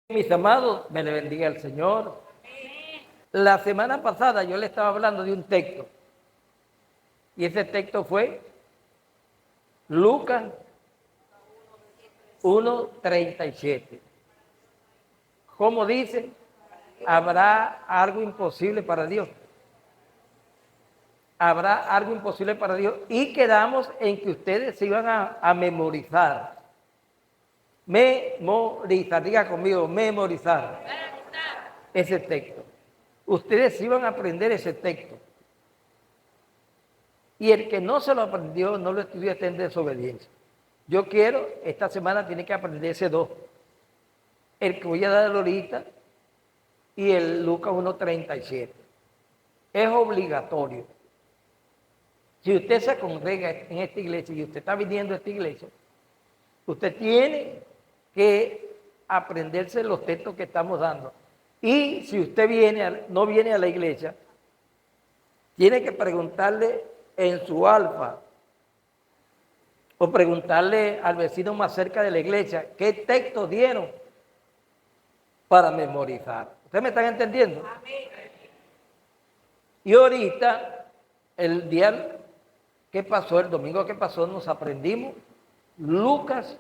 Mis amados, me le bendiga el Señor. La semana pasada yo le estaba hablando de un texto y ese texto fue Lucas 1:37. ¿Cómo dice? ¿Habrá algo imposible para Dios? Habrá algo imposible para Dios. Y quedamos en que ustedes se iban a memorizar. Memorizar, diga conmigo, memorizar ese texto. Ustedes iban a aprender ese texto. Y el que no se lo aprendió, no lo estudió, está en desobediencia. Yo quiero, esta semana tiene que aprenderse dos. El que voy a dar ahorita y el Lucas 1:37. Es obligatorio. Si usted se congrega en esta iglesia y usted está viniendo a esta iglesia, usted tiene que aprenderse los textos que estamos dando. Y si usted no viene a la iglesia, tiene que preguntarle en su alfa o preguntarle al vecino más cerca de la iglesia qué textos dieron para memorizar. ¿Ustedes me están entendiendo? Y ahorita, el día que pasó, el domingo que pasó, nos aprendimos Lucas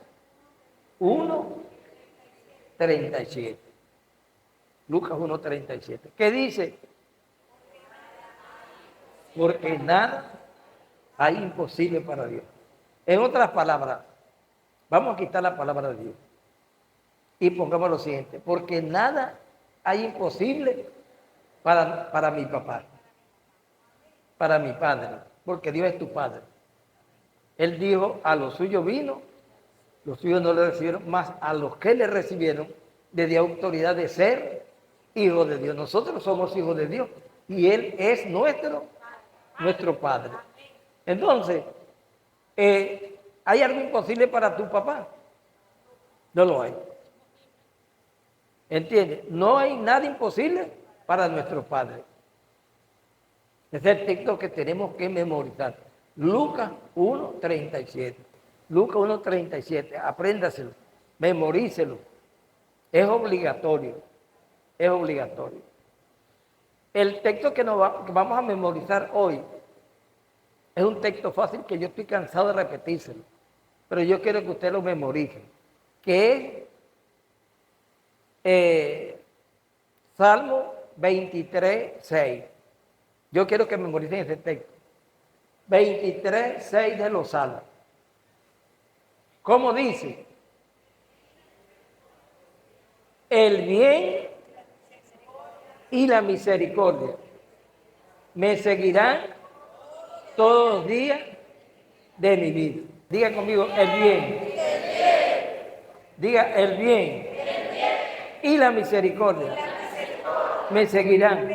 1:37. Lucas 1:37. ¿Qué dice? Porque nada hay imposible para Dios. En otras palabras, vamos a quitar la palabra de Dios y pongamos lo siguiente: porque nada hay imposible para mi papá, para mi padre, porque Dios es tu padre. Él dijo: a los suyos vino, los suyos no le recibieron, más a los que le recibieron le dio autoridad de ser hijos de Dios. Nosotros somos hijos de Dios y Él es nuestro Padre. Entonces, ¿hay algo imposible para tu papá? No lo hay. ¿Entiendes? No hay nada imposible para nuestro Padre. Ese es el texto que tenemos que memorizar. Lucas 1:37. Lucas 1:37. Apréndaselo, memorícelo. Es obligatorio. Es obligatorio. El texto que vamos a memorizar hoy es un texto fácil que yo estoy cansado de repetírselo, pero yo quiero que usted lo memorice, que es Salmo 23:6. Yo quiero que memoricen ese texto. 23:6 de los Salmos. ¿Cómo dice? El bien y la misericordia me seguirán todos los días de mi vida. Diga conmigo, el bien. Diga, el bien y la misericordia me seguirán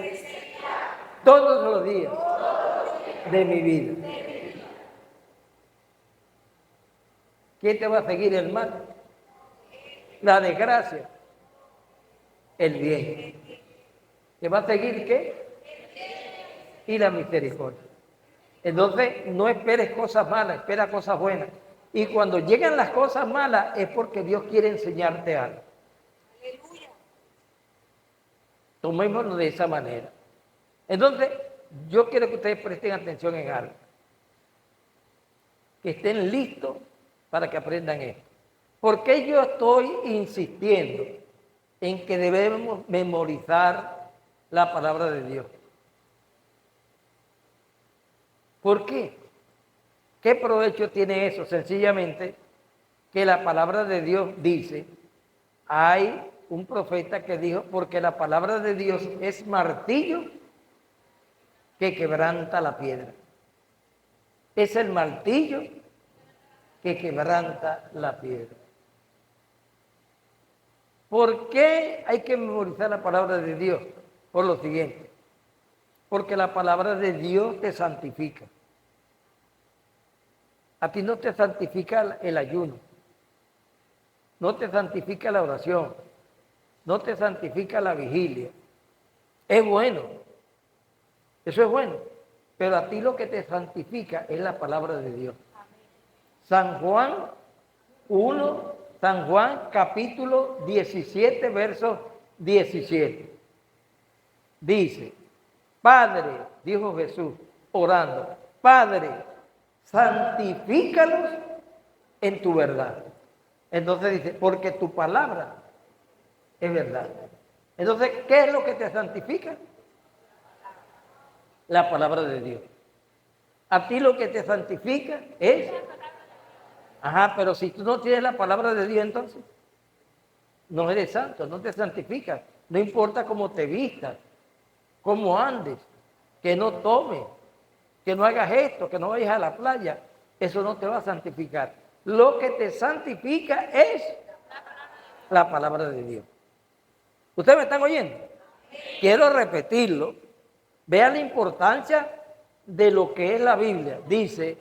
todos los días de mi vida. ¿Quién te va a seguir? El mal, la desgracia, el bien. ¿Te va a seguir qué? Y la misericordia. Entonces, no esperes cosas malas, espera cosas buenas. Y cuando llegan las cosas malas es porque Dios quiere enseñarte algo. Tomémoslo de esa manera. Entonces, yo quiero que ustedes presten atención en algo. Que estén listos para que aprendan esto. ¿Por qué yo estoy insistiendo en que debemos memorizar la palabra de Dios? ¿Por qué? ¿Qué provecho tiene eso? Sencillamente que la palabra de Dios dice, hay un profeta que dijo, porque la palabra de Dios es martillo que quebranta la piedra. Es el martillo que quebranta la piedra. ¿Por qué hay que memorizar la palabra de Dios? Por lo siguiente, porque la palabra de Dios te santifica. A ti no te santifica el ayuno, no te santifica la oración, no te santifica la vigilia. Es bueno, eso es bueno, pero a ti lo que te santifica es la palabra de Dios. San Juan 1, San Juan capítulo 17, verso 17. Dice, Padre, dijo Jesús, orando, Padre, santifícalos en tu verdad. Entonces dice, porque tu palabra es verdad. Entonces, ¿qué es lo que te santifica? La palabra de Dios. A ti lo que te santifica es... Ajá, pero si tú no tienes la palabra de Dios, entonces no eres santo, no te santificas. No importa cómo te vistas, cómo andes, que no tomes, que no hagas esto, que no vayas a la playa. Eso no te va a santificar. Lo que te santifica es la palabra de Dios. ¿Ustedes me están oyendo? Quiero repetirlo. Vean la importancia de lo que es la Biblia. Dice,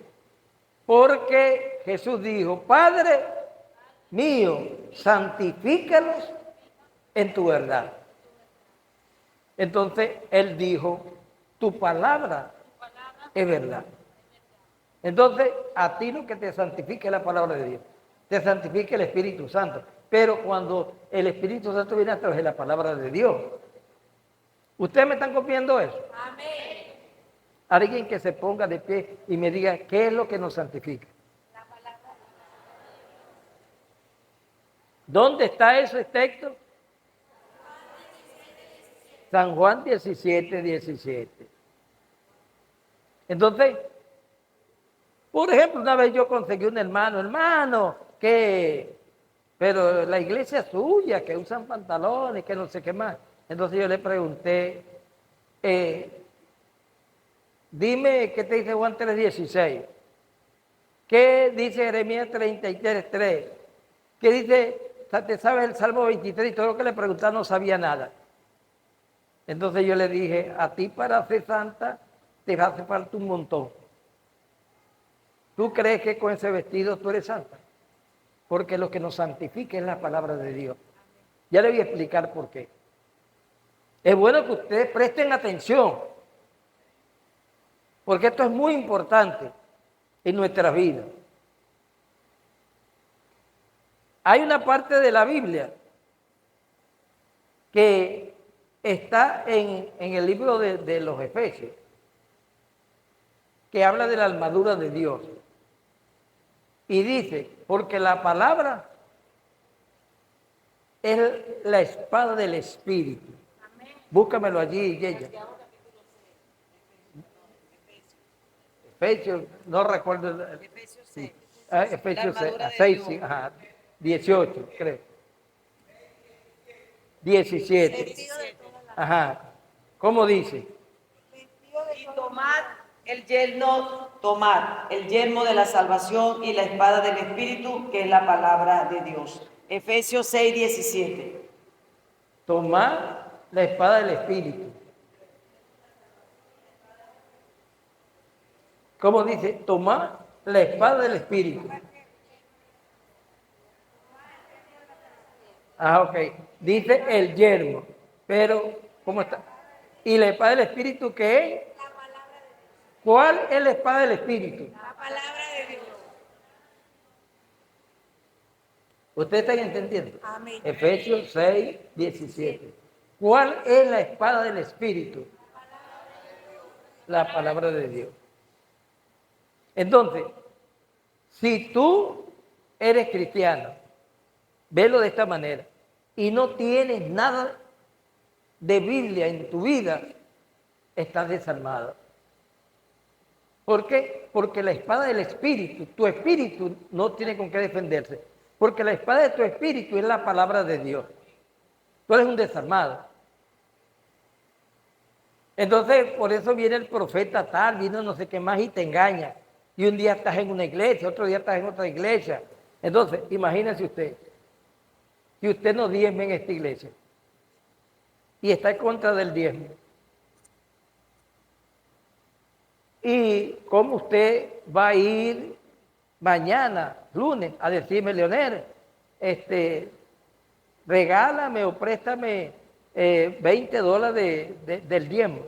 porque Jesús dijo, Padre mío, santifícalos en tu verdad. Entonces, Él dijo, tu palabra es verdad. Entonces, a ti lo que te santifica es la palabra de Dios. Te santifica el Espíritu Santo. Pero cuando el Espíritu Santo viene a través de la palabra de Dios, ¿ustedes me están copiando eso? Amén. Alguien que se ponga de pie y me diga qué es lo que nos santifica. La palabra. ¿Dónde está ese texto? San Juan 17, 17. Entonces, por ejemplo, una vez yo conseguí un hermano, pero la iglesia suya, que usan pantalones, que no sé qué más. Entonces yo le pregunté, dime qué te dice Juan 3:16, qué dice Jeremías 33:3, qué dice, te sabes el Salmo 23 y todo lo que le preguntaba no sabía nada. Entonces yo le dije, a ti para ser santa te hace falta un montón. ¿Tú crees que con ese vestido tú eres santa? Porque lo que nos santifica es la palabra de Dios. Ya le voy a explicar por qué. Es bueno que ustedes presten atención, porque esto es muy importante en nuestra vida. Hay una parte de la Biblia que está en el libro de los Efesios, que habla de la armadura de Dios. Y dice, porque la palabra es la espada del Espíritu. Amén. Búscamelo allí, ella. Efesios, no recuerdo. Efesios 6. Efesios 6, sí, ajá, 18, creo. 17. Ajá. ¿Cómo dice? Y tomad el yelmo de la salvación y la espada del Espíritu, que es la palabra de Dios. Efesios 6, 17. Tomad la espada del Espíritu. ¿Cómo dice? Tomad la espada del Espíritu. Ah, ok. Dice el yermo. Pero, ¿cómo está? ¿Y la espada del Espíritu qué es? La palabra de Dios. ¿Cuál es la espada del Espíritu? La palabra de Dios. ¿Ustedes están entendiendo? Amén. Efesios 6, 17. ¿Cuál es la espada del Espíritu? La palabra de Dios. Entonces, si tú eres cristiano, velo de esta manera, y no tienes nada de Biblia en tu vida, estás desarmado. ¿Por qué? Porque la espada del Espíritu, tu espíritu no tiene con qué defenderse, porque la espada de tu espíritu es la palabra de Dios. Tú eres un desarmado. Entonces, por eso viene el profeta tal, viene no sé qué más y te engaña. Y un día estás en una iglesia, otro día estás en otra iglesia. Entonces, imagínense usted, si usted no diezme en esta iglesia y está en contra del diezmo, ¿y cómo usted va a ir mañana, lunes, a decirme, Leonel, regálame o préstame $20 del diezmo?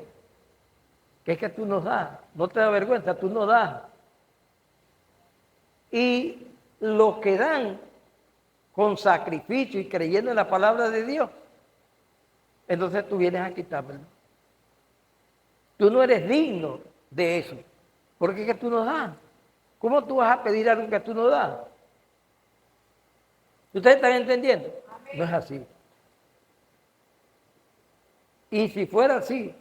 Que es que tú no das, no te da vergüenza, tú no das. Y los que dan con sacrificio y creyendo en la palabra de Dios, entonces tú vienes a quitármelo. Tú no eres digno de eso, porque es que tú no das. ¿Cómo tú vas a pedir algo que tú no das? ¿Ustedes están entendiendo? No es así. Y si fuera así,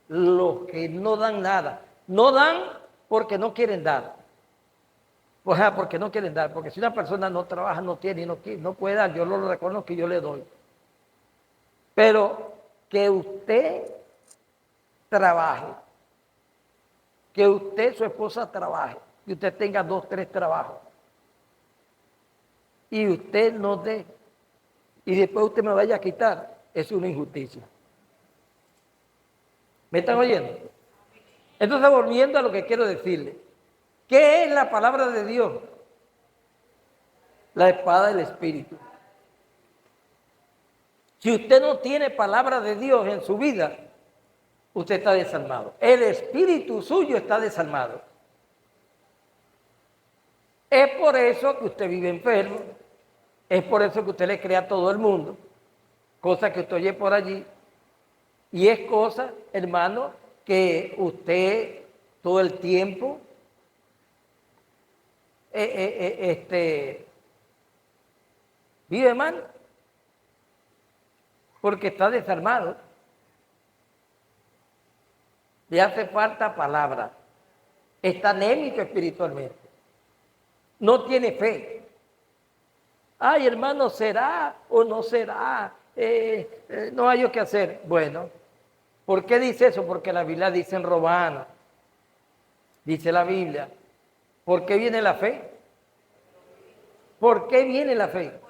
los que no dan nada, no dan porque no quieren dar. O sea, porque no quieren dar, porque si una persona no trabaja, no tiene y no puede dar, yo lo reconozco y yo le doy. Pero que usted trabaje, que usted, su esposa, trabaje, que usted tenga 2, 3 trabajos, y usted no dé, y después usted me vaya a quitar, es una injusticia. ¿Me están oyendo? Entonces, volviendo a lo que quiero decirle, ¿qué es la palabra de Dios? La espada del Espíritu. Si usted no tiene palabra de Dios en su vida, usted está desarmado. El espíritu suyo está desarmado. Es por eso que usted vive enfermo. Es por eso que usted le cree a todo el mundo. Cosa que usted oye por allí. Y es cosa, hermano, que usted todo el tiempo vive mal. Porque está desarmado. Le hace falta palabra. Está anémico espiritualmente. No tiene fe. Ay, hermano, ¿será o no será? No hay qué hacer. Bueno, ¿por qué dice eso? Porque la Biblia dice en Romanos, dice la Biblia, ¿por qué viene la fe? ¿Por qué viene la fe?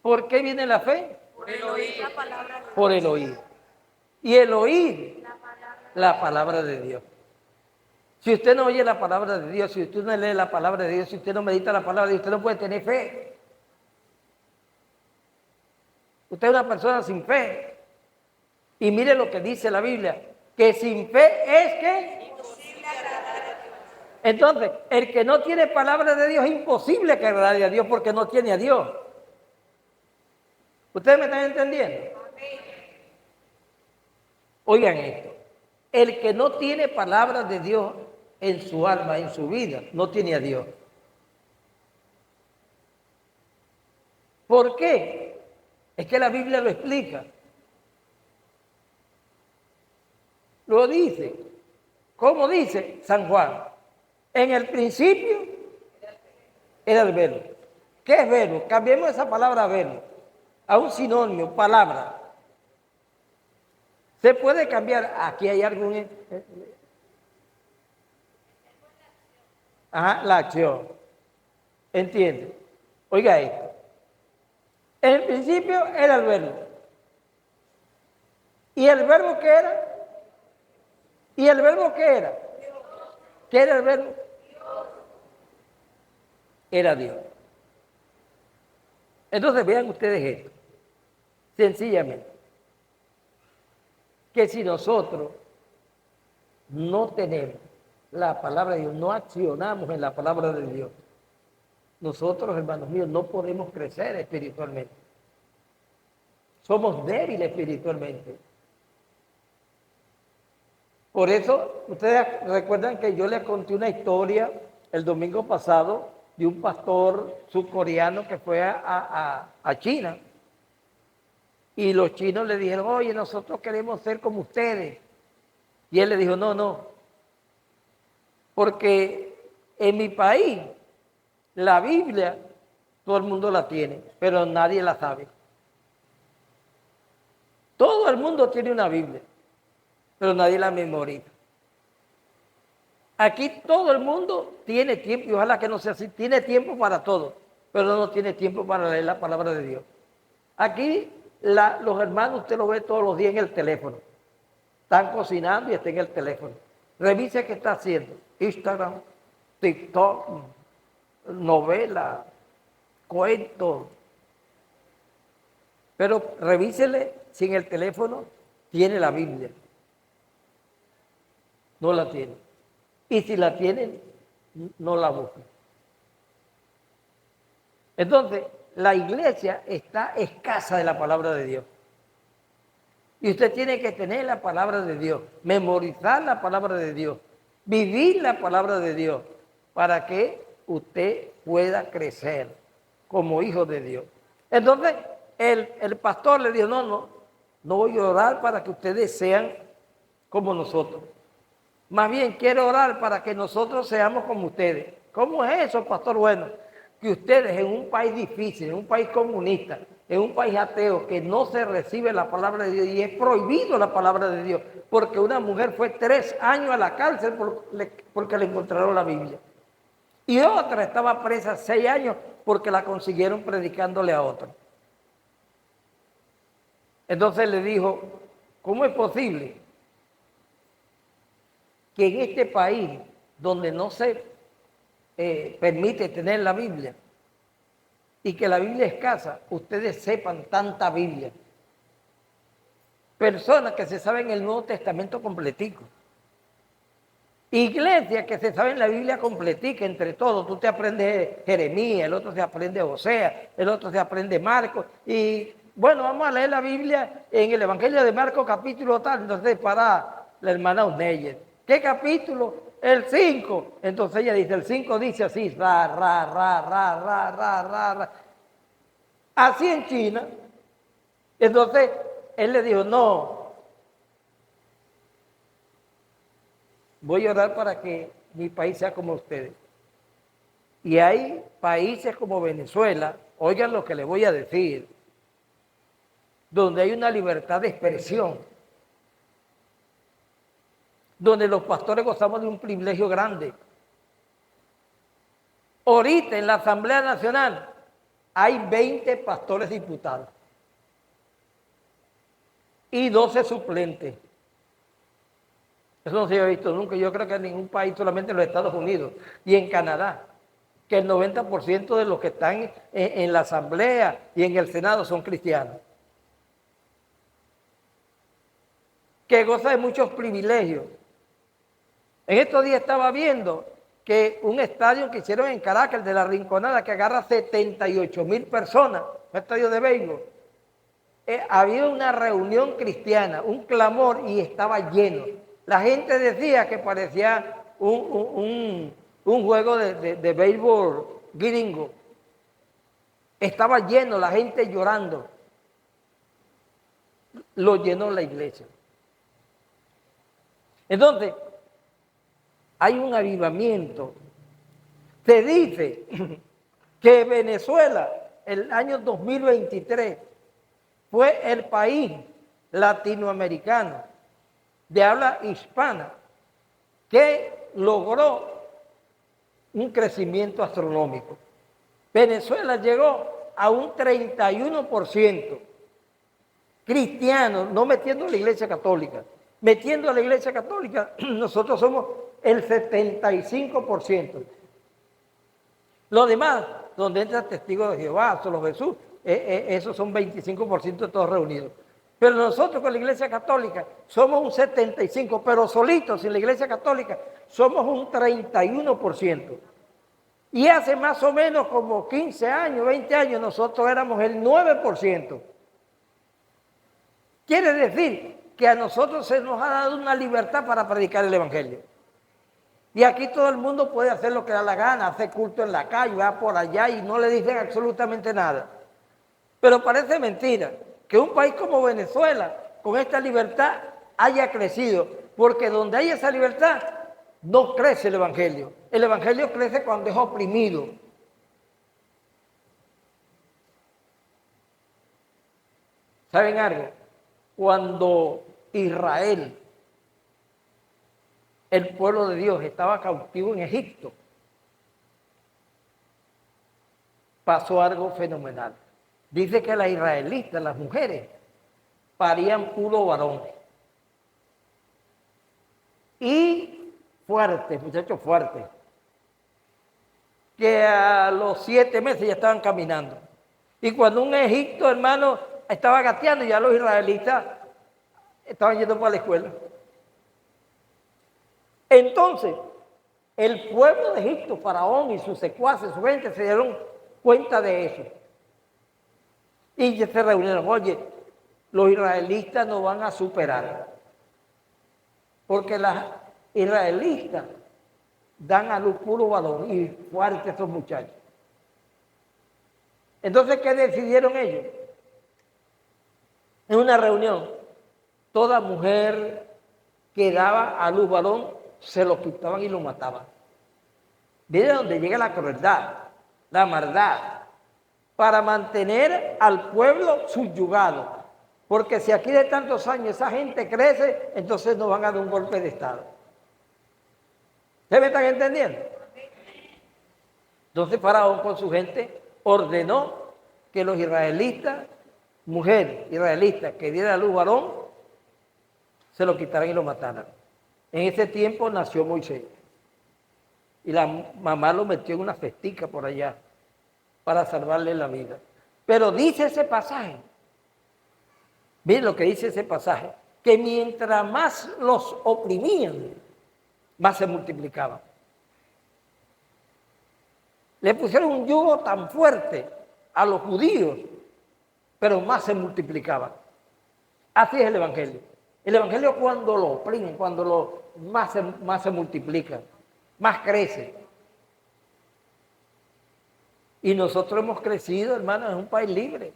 ¿Por qué viene la fe? Por el oír la palabra de Dios. Por el oír. Y el oír la palabra de Dios. Si usted no oye la palabra de Dios, si usted no lee la palabra de Dios, si usted no medita la palabra de Dios, usted no puede tener fe. Usted es una persona sin fe. Y mire lo que dice la Biblia, que sin fe es que... Imposible agradar a Dios. Entonces, el que no tiene palabra de Dios es imposible que agrade a Dios porque no tiene a Dios. ¿Ustedes me están entendiendo? Oigan esto, el que no tiene palabra de Dios en su alma, en su vida, no tiene a Dios. ¿Por qué? Es que la Biblia lo explica. Lo dice. ¿Cómo dice San Juan? En el principio era el verbo. ¿Qué es verbo? Cambiemos esa palabra verbo a un sinónimo, palabra. Se puede cambiar, aquí hay algún... Ajá, la acción. ¿Entiende? Oiga esto. En el principio era el verbo. ¿Y el verbo qué era? ¿Y el verbo qué era? ¿Qué era el verbo? Era Dios. Entonces vean ustedes esto. Sencillamente. Que si nosotros no tenemos la palabra de Dios, no accionamos en la palabra de Dios, nosotros, hermanos míos, no podemos crecer espiritualmente. Somos débiles espiritualmente. Por eso, ustedes recuerdan que yo les conté una historia el domingo pasado de un pastor surcoreano que fue a China. Y los chinos le dijeron, oye, nosotros queremos ser como ustedes. Y él le dijo, no, porque en mi país la Biblia todo el mundo la tiene, pero nadie la sabe. Todo el mundo tiene una Biblia, pero nadie la memoriza. Aquí todo el mundo tiene tiempo, y ojalá que no sea así, tiene tiempo para todo, pero no tiene tiempo para leer la palabra de Dios. Aquí los hermanos usted los ve todos los días en el teléfono. Están cocinando y están en el teléfono. Revise qué está haciendo. Instagram, TikTok, novela, cuentos. Pero revísele si en el teléfono tiene la Biblia. No la tiene. Y si la tienen, no la busquen. Entonces, la iglesia está escasa de la palabra de Dios. Y usted tiene que tener la palabra de Dios, memorizar la palabra de Dios, vivir la palabra de Dios, para que usted pueda crecer como hijo de Dios. Entonces, el pastor le dijo, no voy a orar para que ustedes sean como nosotros. Más bien quiero orar para que nosotros seamos como ustedes. ¿Cómo es eso, pastor? Bueno, que ustedes en un país difícil, en un país comunista, en un país ateo, que no se recibe la palabra de Dios y es prohibido la palabra de Dios, porque una mujer fue 3 años a la cárcel porque le encontraron la Biblia. Y otra estaba presa 6 años porque la consiguieron predicándole a otra. Entonces le dijo, ¿cómo es posible que en este país donde no se permite tener la Biblia y que la Biblia es escasa, ustedes sepan tanta Biblia? Personas que se saben el Nuevo Testamento completico. Iglesias que se saben la Biblia completica entre todos. Tú te aprendes Jeremías, el otro se aprende Osea, el otro se aprende Marcos. Y bueno, vamos a leer la Biblia en el Evangelio de Marcos capítulo tal. Entonces para la hermana Uneyer, ¿qué capítulo? El 5. Entonces ella dice, el 5 dice así, ra. Así en China. Entonces él le dijo, no, voy a orar para que mi país sea como ustedes. Y hay países como Venezuela, oigan lo que les voy a decir, donde hay una libertad de expresión, donde los pastores gozamos de un privilegio grande. Ahorita en la Asamblea Nacional hay 20 pastores diputados y 12 suplentes. Eso no se había visto nunca. Yo creo que en ningún país, solamente en los Estados Unidos y en Canadá, que el 90% de los que están en la Asamblea y en el Senado son cristianos, que goza de muchos privilegios. En estos días estaba viendo que un estadio que hicieron en Caracas, el de la Rinconada, que agarra 78,000 personas, un estadio de béisbol, había una reunión cristiana, un clamor y estaba lleno. La gente decía que parecía un juego de béisbol gringo. Estaba lleno, la gente llorando. Lo llenó la iglesia. Entonces, hay un avivamiento. Se dice que Venezuela, el año 2023, fue el país latinoamericano de habla hispana que logró un crecimiento astronómico. Venezuela llegó a un 31% cristiano, no metiendo a la Iglesia Católica. Metiendo a la Iglesia Católica, nosotros somos el 75%. Los demás, donde entra Testigos de Jehová, solo Jesús, esos son 25% de todos reunidos. Pero nosotros con la Iglesia Católica somos un 75%, pero solitos sin la Iglesia Católica somos un 31%. Y hace más o menos como 15 años, 20 años, nosotros éramos el 9%. Quiere decir que a nosotros se nos ha dado una libertad para predicar el Evangelio. Y aquí todo el mundo puede hacer lo que da la gana, hacer culto en la calle, va por allá y no le dicen absolutamente nada. Pero parece mentira que un país como Venezuela, con esta libertad, haya crecido, porque donde hay esa libertad, no crece el Evangelio. El Evangelio crece cuando es oprimido. ¿Saben algo? Cuando Israel, el pueblo de Dios, estaba cautivo en Egipto, pasó algo fenomenal. Dice que las israelitas, las mujeres, parían puro varón. Y fuertes, muchachos fuertes, que a los 7 meses ya estaban caminando. Y cuando un Egipto, hermano, estaba gateando, ya los israelitas estaban yendo para la escuela. Entonces, el pueblo de Egipto, Faraón y sus secuaces, su gente, se dieron cuenta de eso. Y ya se reunieron, oye, los israelitas no van a superar, porque las israelitas dan a luz puro varón y fuertes esos muchachos. Entonces, ¿qué decidieron ellos? En una reunión, toda mujer que daba a luz varón se lo quitaban y lo mataban. Mire dónde llega la crueldad, la maldad, para mantener al pueblo subyugado. Porque si aquí de tantos años esa gente crece, entonces nos van a dar un golpe de Estado. ¿Se me están entendiendo? Entonces Faraón con su gente ordenó que los israelitas, mujer israelita que diera a luz varón, se lo quitaran y lo mataran. En ese tiempo nació Moisés. Y la mamá lo metió en una festica por allá para salvarle la vida. Pero dice ese pasaje, miren lo que dice ese pasaje, que mientras más los oprimían, más se multiplicaban. Le pusieron un yugo tan fuerte a los judíos, pero más se multiplicaban. Así es el Evangelio. El Evangelio cuando lo oprimen, más se multiplica, más crece. Y nosotros hemos crecido, hermanos, en un país libre,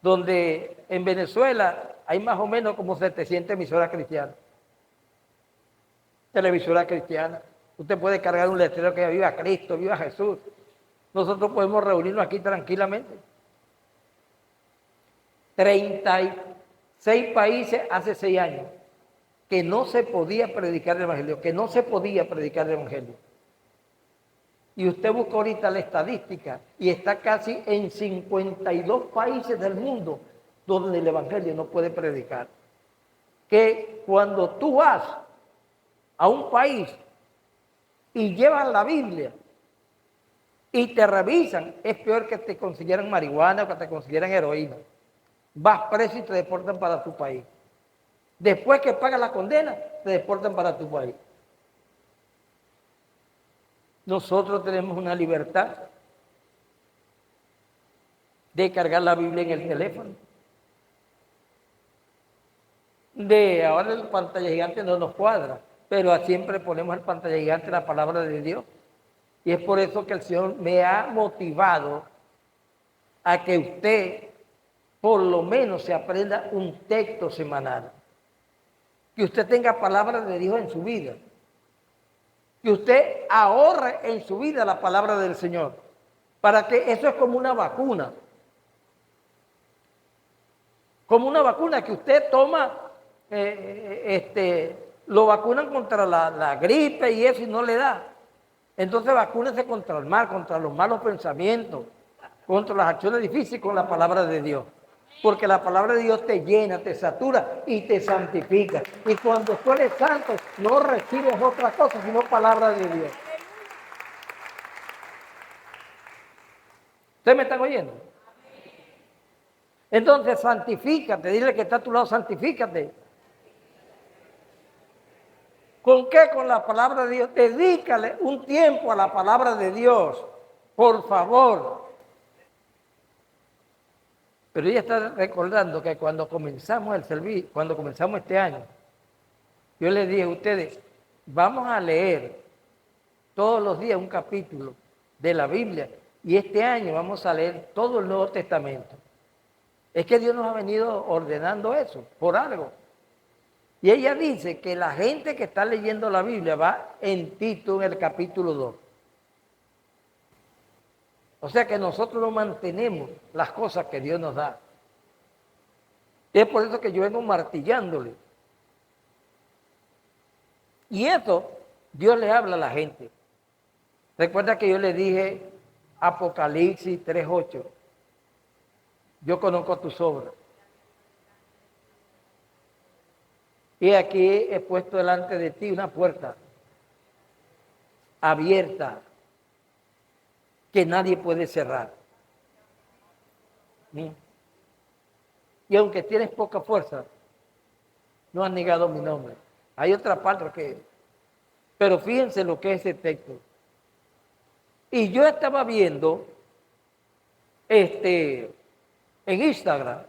donde en Venezuela hay más o menos como 700 emisoras cristianas, televisoras cristianas. Usted puede cargar un letrero que viva Cristo, viva Jesús. Nosotros podemos reunirnos aquí tranquilamente. 36 países hace 6 años que no se podía predicar el Evangelio, Y usted busca ahorita la estadística y está casi en 52 países del mundo donde el Evangelio no puede predicar. Que cuando tú vas a un país y llevan la Biblia y te revisan, es peor que te consiguieran marihuana o que te consiguieran heroína. Vas preso y te deportan para tu país. Después que pagas la condena, te deportan para tu país. Nosotros tenemos una libertad de cargar la Biblia en el teléfono. Ahora el pantalla gigante no nos cuadra, pero siempre ponemos el pantalla gigante la palabra de Dios. Y es por eso que el Señor me ha motivado a que usted por lo menos se aprenda un texto semanal. Que usted tenga palabra de Dios en su vida. Que usted ahorre en su vida la palabra del Señor. Para que eso es como una vacuna. Como una vacuna que usted toma, lo vacunan contra la gripe y eso y no le da. Entonces vacúnese contra el mal, contra los malos pensamientos, contra las acciones difíciles con la palabra de Dios. Porque la palabra de Dios te llena, te satura y te santifica. Y cuando tú eres santo, no recibes otra cosa sino palabra de Dios. ¿Ustedes me están oyendo? Entonces santifícate, dile que está a tu lado, santifícate. ¿Con qué? Con la palabra de Dios. Dedícale un tiempo a la palabra de Dios, por favor. Pero ella está recordando que cuando comenzamos el servicio, cuando comenzamos este año, yo les dije a ustedes, vamos a leer todos los días un capítulo de la Biblia y este año vamos a leer todo el Nuevo Testamento. Es que Dios nos ha venido ordenando eso, por algo. Y ella dice que la gente que está leyendo la Biblia va en Tito en el capítulo 2. O sea que nosotros no mantenemos las cosas que Dios nos da. Y es por eso que yo vengo martillándole. Y esto Dios le habla a la gente. Recuerda que yo le dije Apocalipsis 3:8. Yo conozco tus obras. Y aquí he puesto delante de ti una puerta abierta que nadie puede cerrar. Y aunque tienes poca fuerza, no has negado mi nombre. Hay otra parte que... Pero fíjense lo que es ese texto. Y yo estaba viendo en Instagram,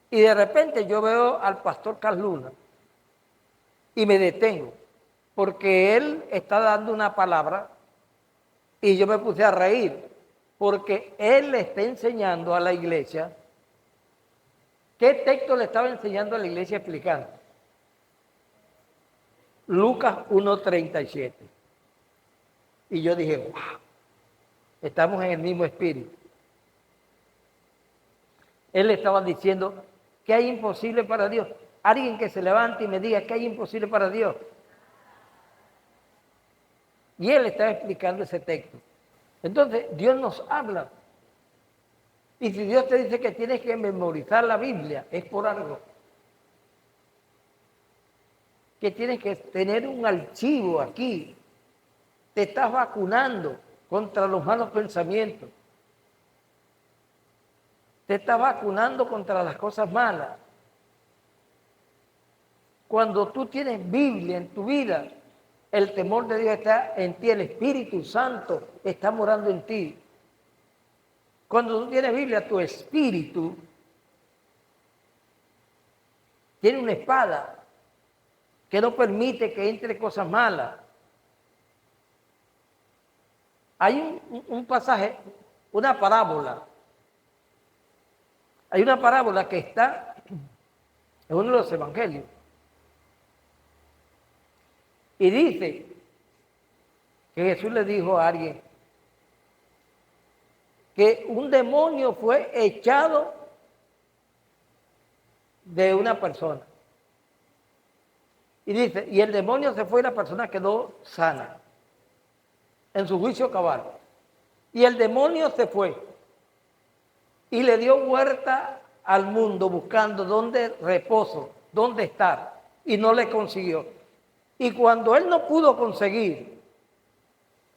y de repente yo veo al pastor Carl Luna y me detengo, porque él está dando una palabra y yo me puse a reír, porque él le está enseñando a la iglesia. ¿Qué texto le estaba enseñando a la iglesia explicando? Lucas 1:37. Y yo dije, wow, estamos en el mismo espíritu. Él le estaba diciendo que hay imposible para Dios. Alguien que se levante y me diga que hay imposible para Dios. Y él estaba explicando ese texto. Entonces, Dios nos habla. Y si Dios te dice que tienes que memorizar la Biblia, es por algo. Que tienes que tener un archivo aquí. Te estás vacunando contra los malos pensamientos. Te estás vacunando contra las cosas malas. Cuando tú tienes Biblia en tu vida, el temor de Dios está en ti, el Espíritu Santo está morando en ti. Cuando tú tienes Biblia, tu espíritu tiene una espada que no permite que entre cosas malas. Hay un pasaje, una parábola. Hay una parábola que está en uno de los evangelios. Y dice que Jesús le dijo a alguien que un demonio fue echado de una persona. Y dice, y el demonio se fue y la persona quedó sana, en su juicio cabal. Y el demonio se fue y le dio vuelta al mundo buscando dónde reposo, dónde estar, y no le consiguió. Y cuando él no pudo conseguir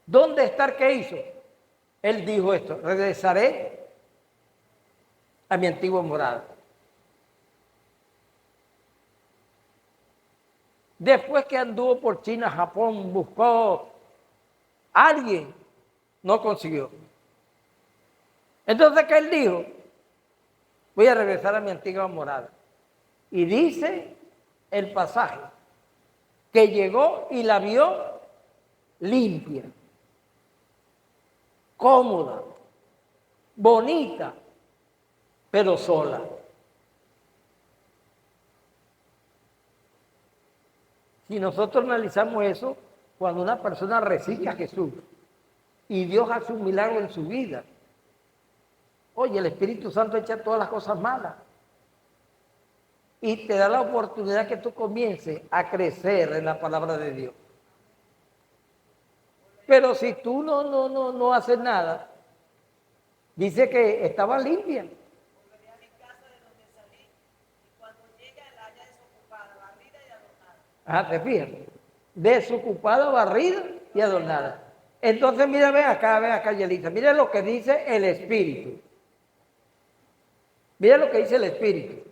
dónde estar, ¿qué hizo? Él dijo esto: regresaré a mi antigua morada. Después que anduvo por China, Japón, buscó a alguien, no consiguió. Entonces, ¿qué él dijo? Voy a regresar a mi antigua morada. Y dice el pasaje que llegó y la vio limpia, cómoda, bonita, pero sola. Si nosotros analizamos eso, cuando una persona recibe a Jesús y Dios hace un milagro en su vida, oye, el Espíritu Santo echa todas las cosas malas y te da la oportunidad que tú comiences a crecer en la palabra de Dios. Pero si tú no haces nada, dice que estaba limpia. Volveré a mi casa de donde salí, y cuando llegue la haya desocupada, barrida y adornada. Ajá, te fijas. Desocupada, barrida y adornada. Entonces, mira, ve acá, Yelita. Mira lo que dice el Espíritu. Mira lo que dice el Espíritu.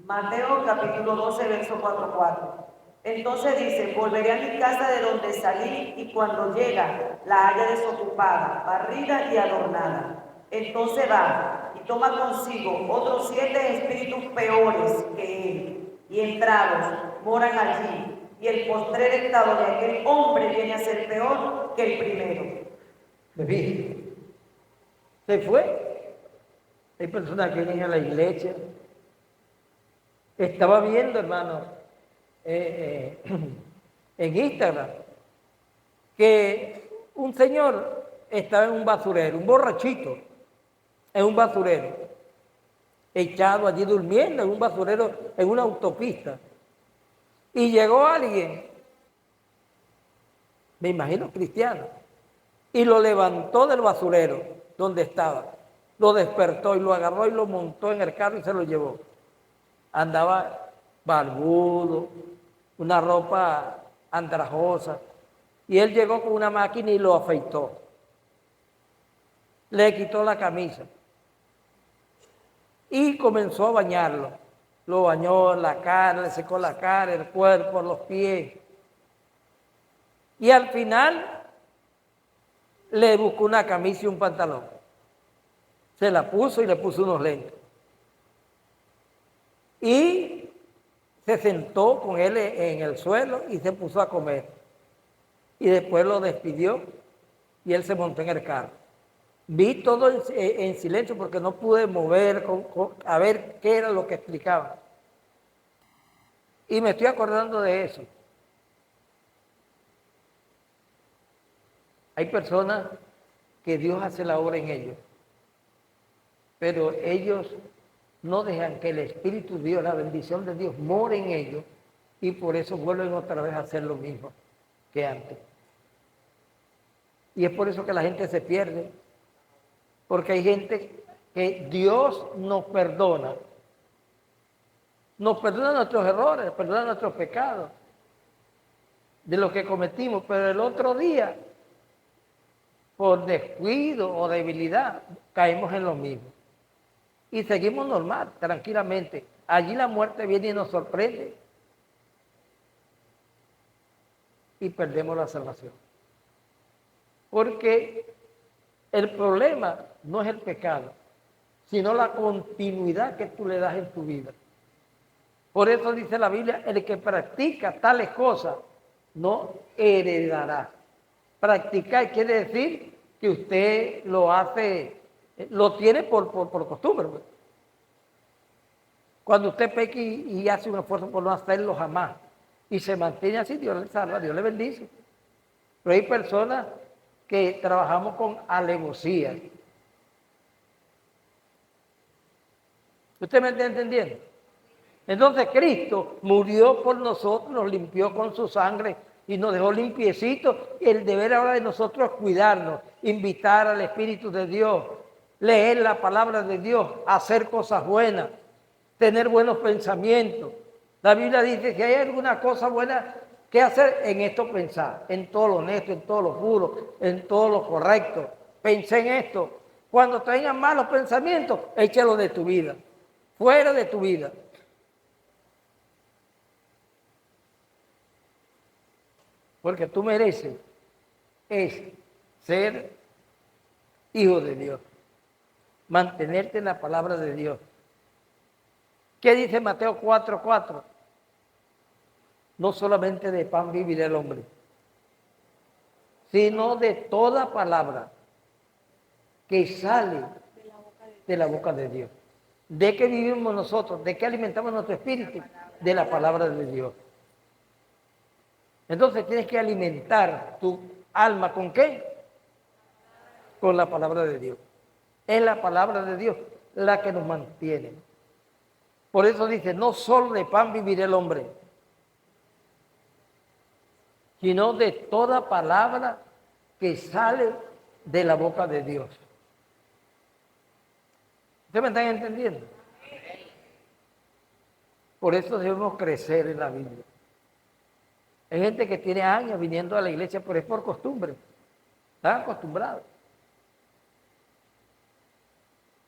Mateo capítulo 12, verso 4. Entonces dice, volveré a mi casa de donde salí, y cuando llega la haya desocupada, barrida y adornada. Entonces va y toma consigo otros 7 espíritus peores que él, y entrados moran allí, y el postrer estado de aquel hombre viene a ser peor que el primero. ¿Me fijas? Se fue. Hay personas que vienen a la iglesia. Estaba viendo, hermano, en Instagram, que un señor estaba en un basurero, un borrachito, en un basurero, echado allí durmiendo en un basurero, en una autopista. Y llegó alguien, me imagino cristiano, y lo levantó del basurero donde estaba, lo despertó y lo agarró y lo montó en el carro y se lo llevó. Andaba barbudo, una ropa andrajosa, y él llegó con una máquina y lo afeitó. Le quitó la camisa y comenzó a bañarlo. Lo bañó en la cara, le secó la cara, el cuerpo, los pies. Y al final le buscó una camisa y un pantalón. Se la puso y le puso unos lentes. Y se sentó con él en el suelo y se puso a comer. Y después lo despidió y él se montó en el carro. Vi todo en silencio porque no pude mover a ver qué era lo que explicaba. Y me estoy acordando de eso. Hay personas que Dios hace la obra en ellos, pero ellos no dejan que el Espíritu de Dios, la bendición de Dios, more en ellos y por eso vuelven otra vez a hacer lo mismo que antes. Y es por eso que la gente se pierde, porque hay gente que Dios nos perdona nuestros errores, perdona nuestros pecados, de lo que cometimos, pero el otro día, por descuido o debilidad, caemos en lo mismo. Y seguimos normal, tranquilamente. Allí la muerte viene y nos sorprende. Y perdemos la salvación. Porque el problema no es el pecado, sino la continuidad que tú le das en tu vida. Por eso dice la Biblia, el que practica tales cosas no heredará. Practicar quiere decir que usted lo hace, lo tiene por costumbre. Cuando usted peca y hace un esfuerzo por no hacerlo jamás y se mantiene así, Dios le salva, Dios le bendice. Pero hay personas que trabajamos con alevosía. ¿Usted me está entendiendo? Entonces Cristo murió por nosotros, nos limpió con su sangre y nos dejó limpiecitos. El deber ahora de nosotros es cuidarnos, invitar al Espíritu de Dios, leer la palabra de Dios, hacer cosas buenas, tener buenos pensamientos. La Biblia dice que hay alguna cosa buena que hacer, en esto pensar, en todo lo honesto, en todo lo puro, en todo lo correcto. Pensé en esto. Cuando tengas malos pensamientos, échalo de tu vida, fuera de tu vida. Porque tú mereces ser hijo de Dios, mantenerte en la palabra de Dios. ¿Qué dice Mateo 4:4? No solamente de pan vivirá el hombre, sino de toda palabra que sale de la boca de Dios. ¿De qué vivimos nosotros? ¿De qué alimentamos nuestro espíritu? De la palabra de Dios. Entonces tienes que alimentar tu alma ¿con qué? Con la palabra de Dios. Es la palabra de Dios la que nos mantiene. Por eso dice, no solo de pan vivirá el hombre, sino de toda palabra que sale de la boca de Dios. ¿Ustedes me están entendiendo? Por eso debemos crecer en la Biblia. Hay gente que tiene años viniendo a la iglesia, pero es por costumbre. Están acostumbrados.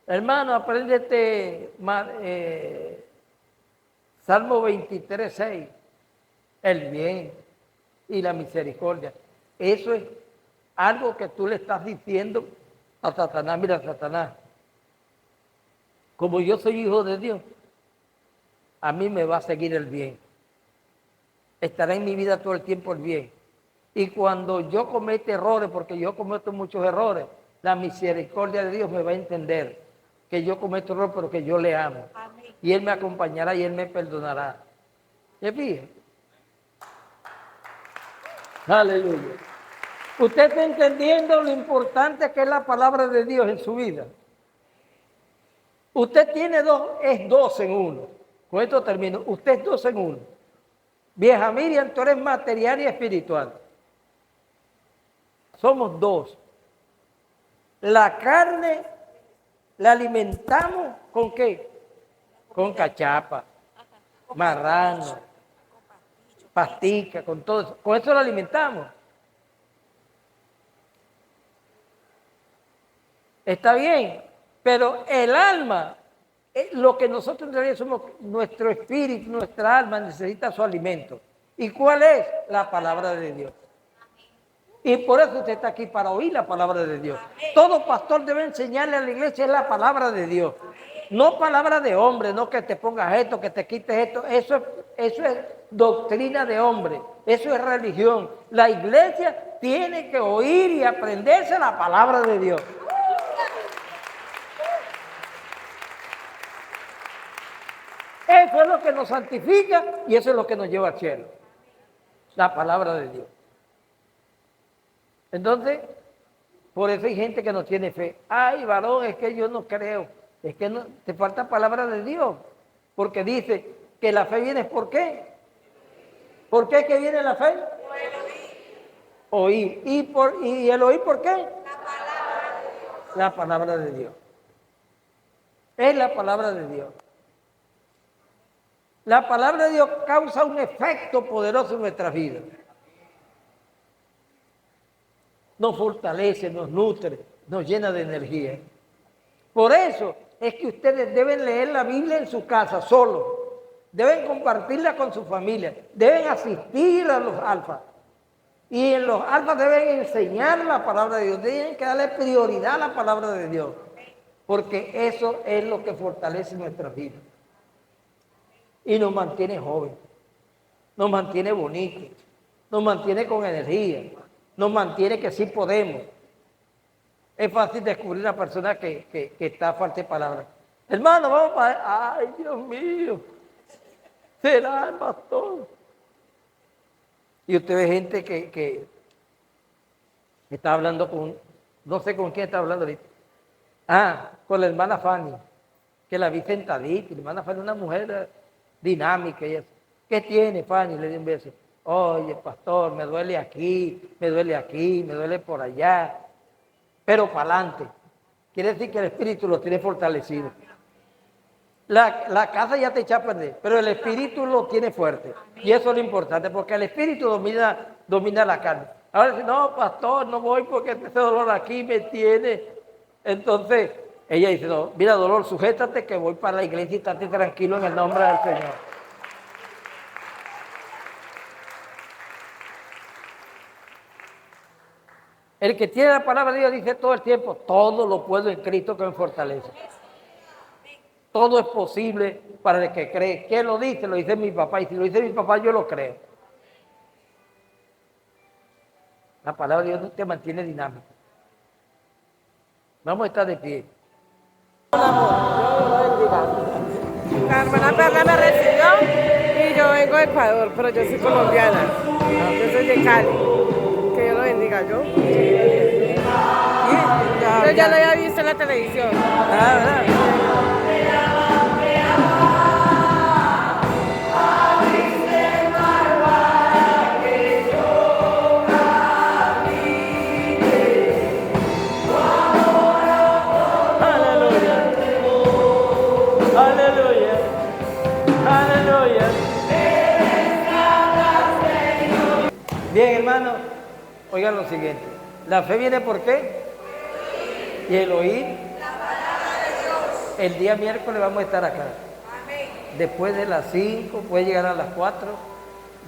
Hermano, apréndete Salmo 23:6. El bien y la misericordia. Eso es algo que tú le estás diciendo a Satanás. Mira, Satanás, como yo soy hijo de Dios, a mí me va a seguir el bien. Estará en mi vida todo el tiempo el bien. Y cuando yo cometa errores, porque yo cometo muchos errores, la misericordia de Dios me va a entender que yo cometo errores, pero que yo le amo. Amén. Y Él me acompañará y Él me perdonará. ¿Se fija? Aleluya. ¿Usted está entendiendo lo importante que es la palabra de Dios en su vida? Usted tiene es dos en uno. Con esto termino. Usted es dos en uno. Vieja Miriam, tú eres material y espiritual. Somos dos. La carne la alimentamos ¿con qué? Con cachapa, marrano, pastica, con todo eso. Con eso la alimentamos. Está bien, pero el alma, lo que nosotros en realidad somos, nuestro espíritu, nuestra alma necesita su alimento. ¿Y cuál es? La palabra de Dios. Y por eso usted está aquí, para oír la palabra de Dios. Todo pastor debe enseñarle a la iglesia es la palabra de Dios. No palabra de hombre, no que te pongas esto, que te quites esto. Eso es doctrina de hombre. Eso es religión. La iglesia tiene que oír y aprenderse la palabra de Dios. Eso es lo que nos santifica y eso es lo que nos lleva al cielo. La palabra de Dios. Entonces, por eso hay gente que no tiene fe. Ay, varón, es que yo no creo. Es que no, te falta palabra de Dios. Porque dice que la fe viene ¿por qué? ¿Por qué que viene la fe? Oír. ¿Y el oír por qué? La palabra de Dios. Es la palabra de Dios. La palabra de Dios causa un efecto poderoso en nuestras vidas. Nos fortalece, nos nutre, nos llena de energía. Por eso es que ustedes deben leer la Biblia en su casa solo. Deben compartirla con su familia. Deben asistir a los alfas. Y en los alfas deben enseñar la palabra de Dios. Deben que darle prioridad a la palabra de Dios. Porque eso es lo que fortalece nuestras vidas. Y nos mantiene jóvenes. Nos mantiene bonitos. Nos mantiene con energía. Nos mantiene que sí podemos. Es fácil descubrir una persona que está falta de palabras. Hermano, vamos para... Ay, Dios mío. Será el pastor. Y usted ve gente que está hablando con... No sé con quién está hablando ahorita. Con la hermana Fanny. Que la vi sentadita. La hermana Fanny es una mujer dinámica. Y eso. ¿Qué tiene, Fanny? Le di un beso. Oye, pastor, me duele aquí, me duele por allá. Pero para adelante. Quiere decir que el espíritu lo tiene fortalecido. La casa ya te echa a perder, pero el espíritu lo tiene fuerte. Y eso es lo importante, porque el espíritu domina la carne. Ahora, si no, pastor, no voy porque ese dolor aquí me tiene. Entonces, ella dice, no, mira, dolor, sujétate que voy para la iglesia y estate tranquilo en el nombre del Señor. El que tiene la palabra de Dios dice todo el tiempo, todo lo puedo en Cristo que me fortalece. Todo es posible para el que cree. ¿Quién lo dice? Lo dice mi papá. Y si lo dice mi papá, yo lo creo. La palabra de Dios te mantiene dinámico. Vamos a estar de pie. La hermana Perla me recibió y yo vengo de Ecuador, pero yo soy colombiana. Yo soy de Cali. Que Dios lo bendiga yo. Yo ya lo había visto en la televisión. ¿Verdad? Aleluya. Aleluya. Bien, hermano, oigan lo siguiente. La fe viene ¿por qué? Y el oír. El día miércoles vamos a estar acá. Después de las 5, puede llegar a las 4.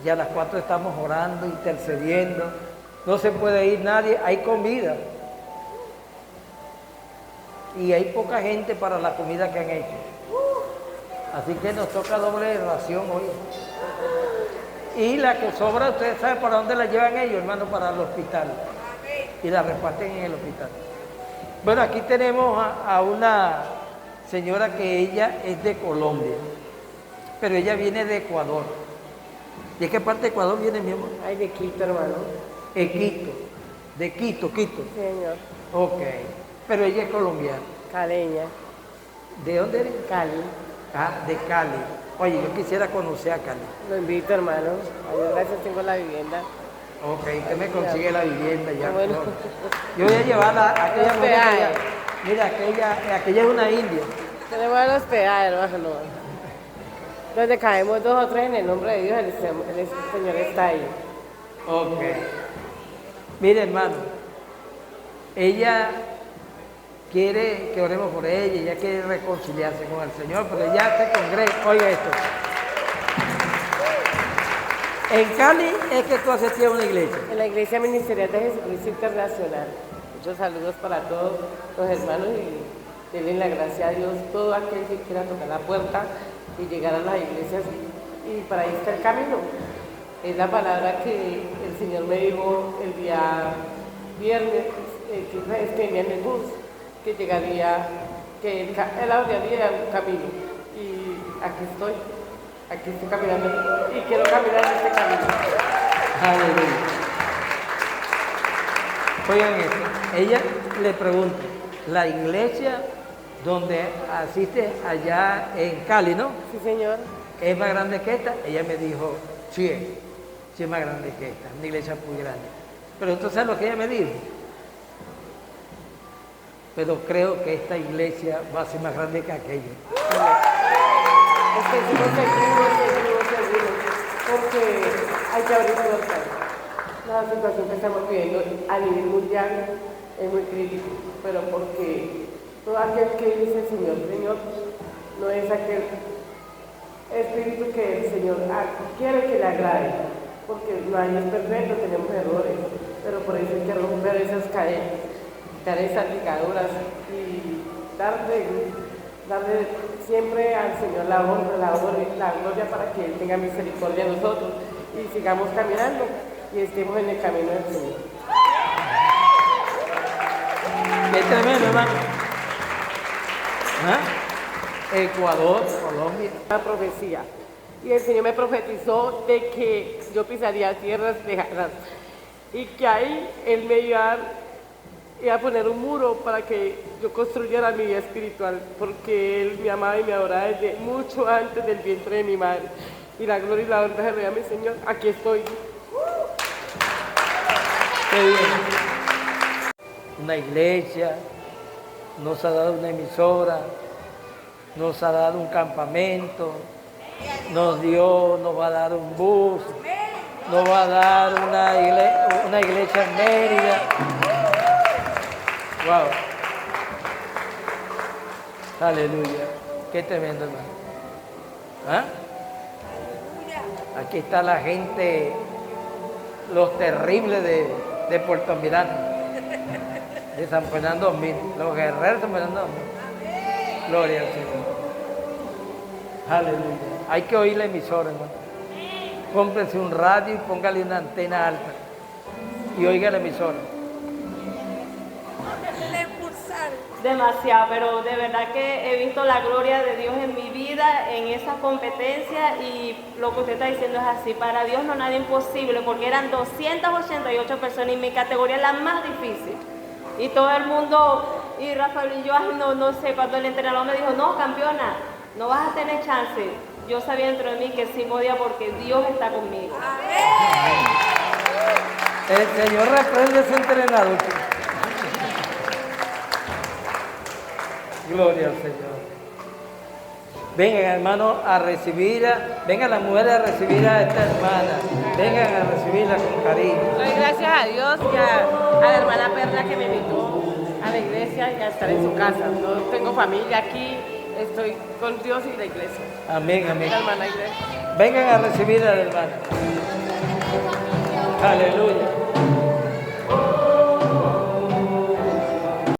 Ya a las 4 estamos orando, intercediendo. No se puede ir nadie, hay comida. Y hay poca gente para la comida que han hecho. Así que nos toca doble ración hoy. Y la que sobra, ustedes saben para dónde la llevan ellos, hermano, para el hospital. Y la reparten en el hospital. Bueno, aquí tenemos a una señora que ella es de Colombia, pero ella viene de Ecuador. ¿De qué parte de Ecuador viene, mi amor? Ay, de Quito, hermano. De Quito. De Quito. Señor. Ok. Pero ella es colombiana. Caleña. ¿De dónde eres? Cali. De Cali. Oye, yo quisiera conocer a Cali. Lo invito, hermano. A Dios gracias, tengo la vivienda. Ok, usted me consigue la vivienda ya. Bueno. No. Yo voy a llevarla a aquella mujer que Hospedaje. ella- Mira, aquella es una india. Tenemos el hospedaje, hermano. Donde caemos 2 o 3 en el nombre de Dios, el Señor está ahí. Ok. Mire, hermano, ella quiere que oremos por ella, ella quiere reconciliarse con el Señor, pero ella se congrega. Oiga esto. En Cali es que tú asistías a una iglesia. En la Iglesia Ministerial de Jesucristo Internacional. Muchos saludos para todos los hermanos y denle la gracia a Dios, todo aquel que quiera tocar la puerta y llegar a las iglesias. Y para ahí está el camino. Es la palabra que el Señor me dijo el día viernes, que venía en el bus, que llegaría, que Él abriría un camino. Y aquí estoy caminando y quiero caminar en este camino. Aleluya. Oigan esto, ella le pregunta, la iglesia donde asiste allá en Cali, ¿no? Sí, Señor. ¿Es más grande que esta? Ella me dijo, sí es más grande que esta, una iglesia muy grande. Pero entonces, ¿sabes lo que ella me dijo? Pero creo que esta iglesia va a ser más grande que aquella. Es que seguros, porque hay que abrir puertas. La situación que estamos viviendo a nivel mundial es muy crítico, pero porque todo aquel que dice Señor, Señor, no es aquel espíritu que el Señor quiere que le agrade, porque nadie es perfecto, tenemos errores, pero por eso hay que romper esas cadenas, quitar esas ligaduras y darle siempre al Señor la honra, la gloria para que Él tenga misericordia de nosotros y sigamos caminando y estemos en el camino del Señor. Qué tremendo, hermano. ¿Ah? Ecuador, Colombia. Una profecía. Y el Señor me profetizó de que yo pisaría tierras lejanas y que ahí Él me iba a poner un muro para que yo construyera mi vida espiritual, porque Él me amaba y me adoraba desde mucho antes del vientre de mi madre. Y la gloria y la honra se a mi Señor. Aquí estoy. Qué bien. Una iglesia, nos ha dado una emisora, nos ha dado un campamento, nos va a dar un bus, nos va a dar una iglesia en Mérida. Wow. Aleluya. Qué tremendo, hermano. ¿Ah? Aquí está la gente, los terribles de Puerto Miranda, de San Fernando 2000, los guerreros de San Fernando 2000. Gloria al Señor. Aleluya. Hay que oír la emisora, hermano. Cómprese un radio y póngale una antena alta y oiga la emisora. Demasiado, pero de verdad que he visto la gloria de Dios en mi vida, en esa competencia, y lo que usted está diciendo es así. Para Dios no hay nada imposible, porque eran 288 personas y mi categoría es la más difícil. Y todo el mundo, y Rafael y yo, no sé, cuando el entrenador me dijo, no, campeona, no vas a tener chance. Yo sabía dentro de mí que sí podía, porque Dios está conmigo. El Señor reprende a ese entrenador. Gloria al Señor. Vengan, hermanos, a recibirla. Vengan las mujeres a recibir a esta hermana. Vengan a recibirla con cariño. Doy gracias a Dios y a la hermana Perla que me invitó a la iglesia y a estar en su casa. No tengo familia aquí, estoy con Dios y la iglesia. Amén, amén. La hermana iglesia. Vengan a recibir a la hermana. Aleluya.